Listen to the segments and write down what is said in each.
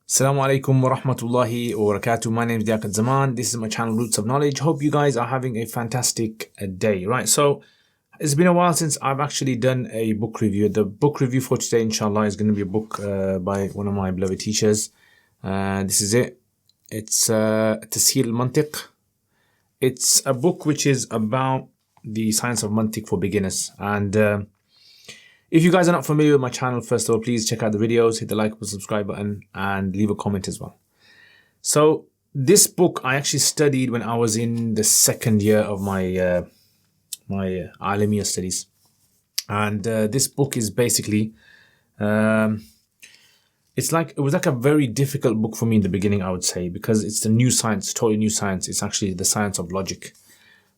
Assalamu alaikum wa rahmatullahi wa barakatuh. My name is Diakat Zaman. This is my channel Roots of Knowledge. Hope you guys are having a fantastic day. Right, so it's been a while since I've actually done a book review. The book review for today, inshallah, is going to be a book by one of my beloved teachers. This is it. It's Tasheel Mantiq. It's a book which is about the science of Mantiq for beginners. And if you guys are not familiar with my channel, first of all, please check out the videos, hit the like button, subscribe button, and leave a comment as well. So this book I actually studied when I was in the second year of my Alamiya studies. And this book is basically, it was like a very difficult book for me in the beginning, I would say, because it's the new science, totally new science. It's actually the science of logic.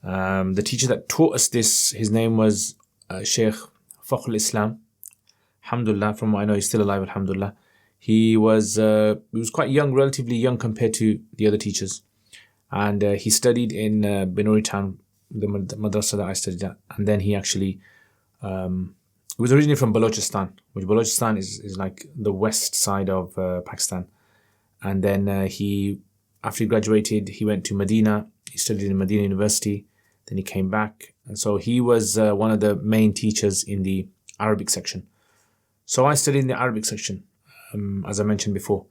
The teacher that taught us this, his name was Sheikh Fakhrul Islam, alhamdulillah, from what I know he's still alive, alhamdulillah. He was quite young, relatively young compared to the other teachers. And he studied in Binori town, the madrasa that I studied at. And then he actually, he was originally from Balochistan, which Balochistan is like the west side of Pakistan. And then after he graduated, he went to Medina. He studied in Medina University. Then he came back. And so he was one of the main teachers in the Arabic section. So I studied in the Arabic section, as I mentioned before.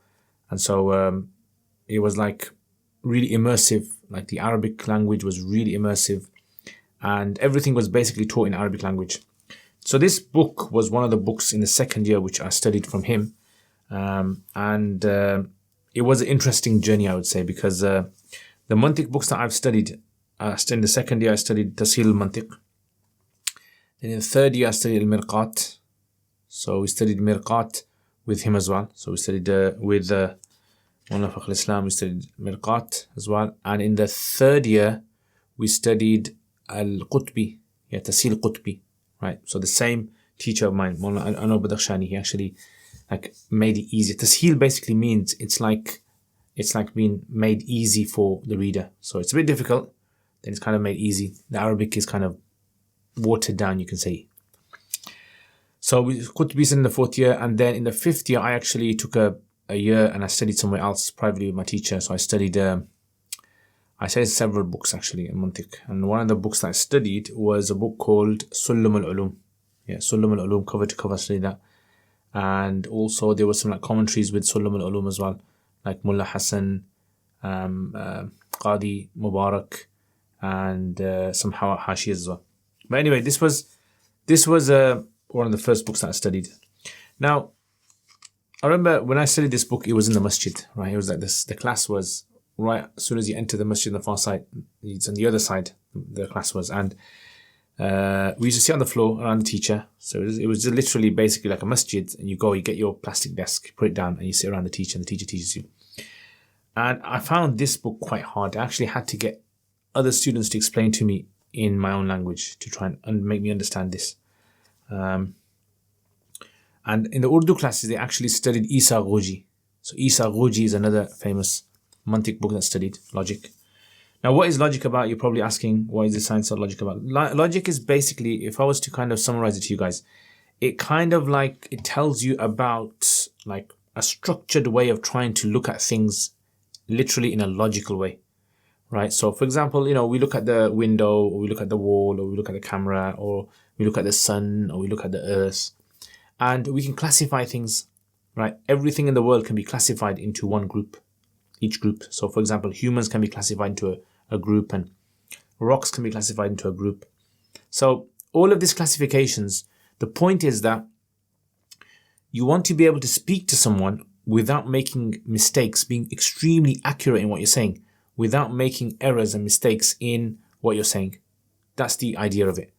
And so it was like really immersive. Like the Arabic language was really immersive. And everything was basically taught in Arabic language. So this book was one of the books in the second year which I studied from him. And it was an interesting journey, I would say, because the Mantiq books that I've studied, in the second year I studied Tasheel Mantiq. Then in the third year I studied Al-Mirqat. So we studied Mirqat with him as well. So we studied with Mullah Fakhrul Islam, we studied Mirqat as well. And in the third year we studied Al-Qutbi, Tasheel Qutbi, right? So the same teacher of mine, Mullah Anwar Badakhshani, he actually made it easy. Tasheel basically means it's like being made easy for the reader. So it's a bit difficult, then it's kind of made easy. The Arabic is kind of watered down, you can say. So we Qutbi's in the fourth year, and then in the fifth year I actually took a year and I studied somewhere else privately with my teacher. So I studied several books actually in Mantiq, and one of the books that I studied was a book called Sullum al-Ulum. Sullum al-Ulum, cover to cover, I studied that. And also there were some like commentaries with Sullum al-Ulum as well, like Mullah Hassan, Qadi Mubarak, and some Hashiyas as well. But anyway, this was one of the first books that I studied. Now, I remember when I studied this book, it was in the masjid, right? It was like this. The class was right as soon as you enter the masjid on the far side. It's on the other side, the class was. And we used to sit on the floor around the teacher. So it was just literally basically like a masjid. And you get your plastic desk, you put it down, and you sit around the teacher, and the teacher teaches you. And I found this book quite hard. I actually had to get other students to explain to me in my own language to try and make me understand this. And in the Urdu classes, they actually studied Isa Ghoji. So Isa Ghoji is another famous Mantiq book that studied logic. Now, what is logic about? You're probably asking, what is the science of logic about? Logic is basically, if I was to kind of summarize it to you guys, it tells you about like a structured way of trying to look at things literally in a logical way. Right. So, for example, we look at the window, or we look at the wall, or we look at the camera, or we look at the sun, or we look at the earth, and we can classify things, right? Everything in the world can be classified into one group, each group. So, for example, humans can be classified into a group, and rocks can be classified into a group. So, all of these classifications, the point is that you want to be able to speak to someone without making mistakes, being extremely accurate in what you're saying, without making errors and mistakes in what you're saying. That's the idea of it.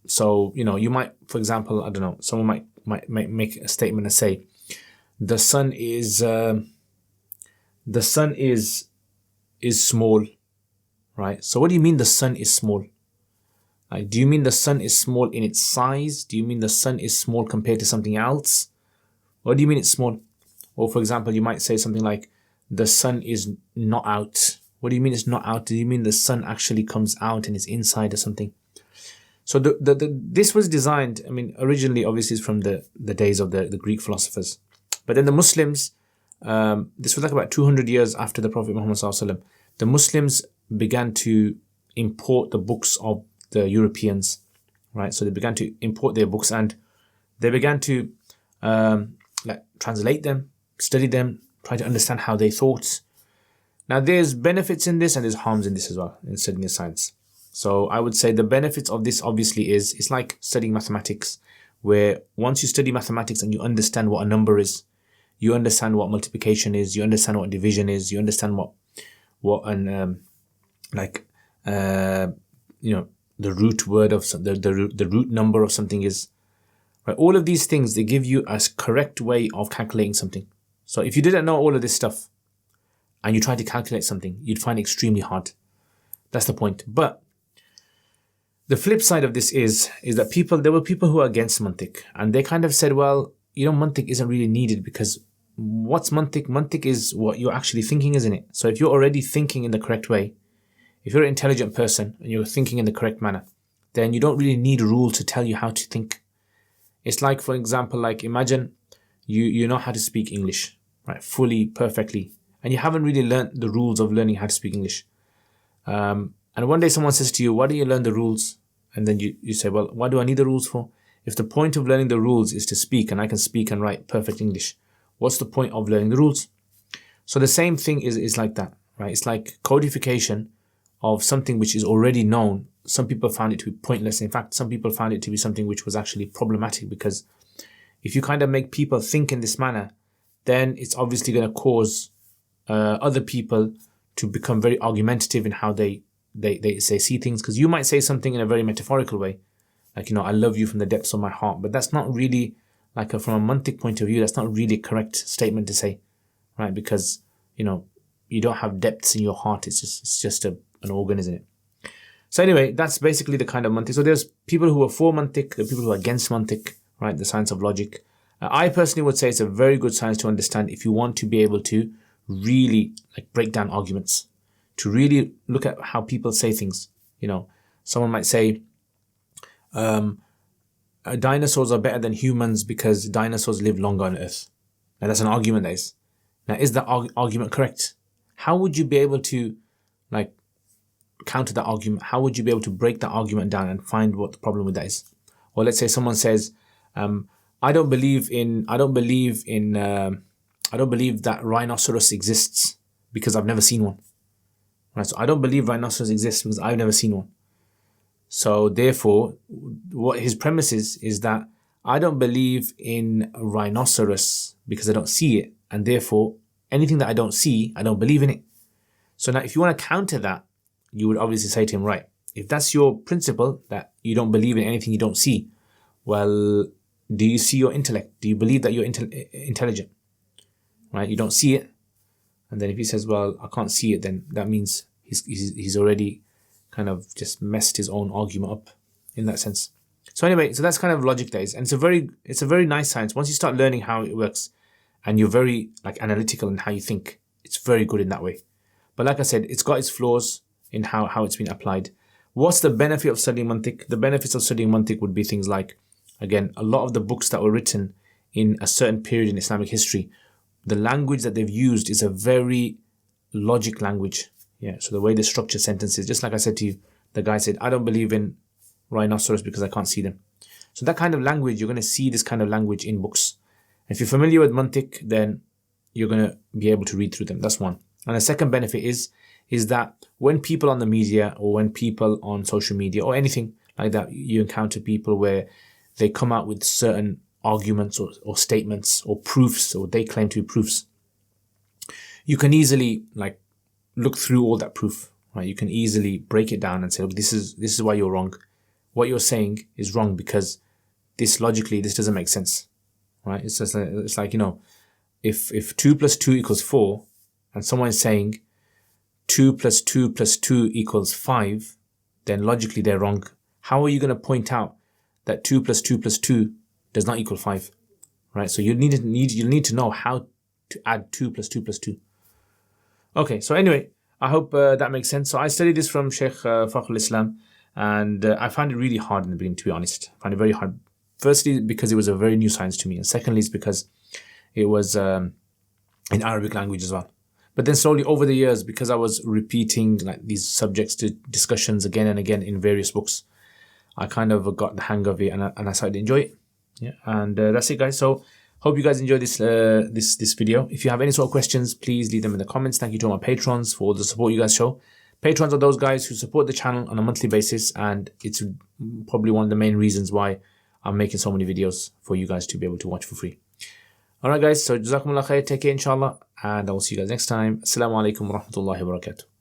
So, you might, for example, I don't know, someone might make a statement and say, the sun is small, right? So what do you mean the sun is small? Like, do you mean the sun is small in its size? Do you mean the sun is small compared to something else? What do you mean it's small? Or for example, you might say something like, the sun is not out. What do you mean it's not out? Do you mean the sun actually comes out and is inside or something? So this was designed, originally obviously it's from the days of the Greek philosophers. But then the Muslims this was like about 200 years after the Prophet Muhammad SAW, the Muslims began to import the books of the Europeans, right? So they began to import their books and they began to translate them, study them, try to understand how they thought. Now there's benefits in this and there's harms in this as well, in studying science. So I would say the benefits of this obviously is, it's like studying mathematics, where once you study mathematics and you understand what a number is, you understand what multiplication is, you understand what division is, you understand the root word of the root number of something is, right? All of these things, they give you a correct way of calculating something. So if you didn't know all of this stuff and you tried to calculate something, you'd find it extremely hard. That's the point. But the flip side of this is that there were people who are against Mantiq, and they kind of said, well, Mantiq isn't really needed, because what's Mantiq? Mantiq is what you're actually thinking, isn't it? So if you're already thinking in the correct way, if you're an intelligent person and you're thinking in the correct manner, then you don't really need a rule to tell you how to think. It's like, for example, like imagine you know how to speak English, right? Fully, perfectly. And you haven't really learned the rules of learning how to speak English. And one day someone says to you, why do you learn the rules? And then you say, well, what do I need the rules for? If the point of learning the rules is to speak, and I can speak and write perfect English, what's the point of learning the rules? So the same thing is like that, right? It's like codification of something which is already known. Some people found it to be pointless. In fact, some people found it to be something which was actually problematic, because if you kind of make people think in this manner, then it's obviously going to cause other people to become very argumentative in how they see things. Because you might say something in a very metaphorical way, like, I love you from the depths of my heart, but that's not really from a Mantiq point of view, that's not really a correct statement to say, right? Because you don't have depths in your heart. It's just an organ, isn't it? So anyway, that's basically the kind of Mantiq. So there's people who are for Mantiq, there are people who are against Mantiq, right? The science of logic. I personally would say it's a very good science to understand if you want to be able to really break down arguments, to really look at how people say things. Someone might say, dinosaurs are better than humans because dinosaurs live longer on Earth. Now that's an argument, that is. Now, is that argument correct? How would you be able to counter that argument? How would you be able to break that argument down and find what the problem with that is? Or let's say someone says, I don't believe that rhinoceros exists because I've never seen one. Right? So I don't believe rhinoceros exists because I've never seen one. So therefore, what his premise is that I don't believe in a rhinoceros because I don't see it, and therefore anything that I don't see, I don't believe in it. So now if you want to counter that, you would obviously say to him, right, if that's your principle, that you don't believe in anything you don't see, well, do you see your intellect? Do you believe that you're intelligent? Right? You don't see it. And then if he says, well, I can't see it, then that means he's already kind of just messed his own argument up in that sense. So anyway, so that's kind of logic, that is. And it's a very nice science. Once you start learning how it works and you're very analytical in how you think, it's very good in that way. But like I said, it's got its flaws in how it's been applied. What's the benefit of studying Mantiq? The benefits of studying Mantiq would be things like, again, a lot of the books that were written in a certain period in Islamic history, the language that they've used is a very logic language. Yeah, so the way they structure sentences, just like I said to you, the guy said, I don't believe in rhinoceros because I can't see them. So that kind of language, you're going to see this kind of language in books. If you're familiar with Mantiq, then you're going to be able to read through them. That's one. And the second benefit is that when people on the media or when people on social media or anything like that, you encounter people where they come out with certain arguments or statements or proofs, or they claim to be proofs, you can easily look through all that proof, right? You can easily break it down and say, look, this is why you're wrong. What you're saying is wrong because logically this doesn't make sense, right? It's like if 2 + 2 = 4 and someone is saying 2 + 2 + 2 = 5, then logically they're wrong. How are you going to point out that 2 + 2 + 2 does not equal 5, right? So you'll need to know how to add 2 + 2 + 2. Okay, so anyway, I hope that makes sense. So I studied this from Sheikh Fakhrul Islam, and I found it really hard in the beginning, to be honest. I found it very hard. Firstly, because it was a very new science to me, and secondly, it's because it was in Arabic language as well. But then slowly over the years, because I was repeating like these subjects to discussions again and again in various books, I kind of got the hang of it, and I started to enjoy it. Yeah, and that's it, guys. So hope you guys enjoy this this video. If you have any sort of questions, please leave them in the comments. Thank you to all my patrons for all the support you guys show. Patrons are those guys who support the channel on a monthly basis, and it's probably one of the main reasons why I'm making so many videos for you guys to be able to watch for free. Alright guys, so Jazakumullah khair, take care inshallah, and I will see you guys next time. Assalamu alaikum wa rahmatullahi wa barakatuh.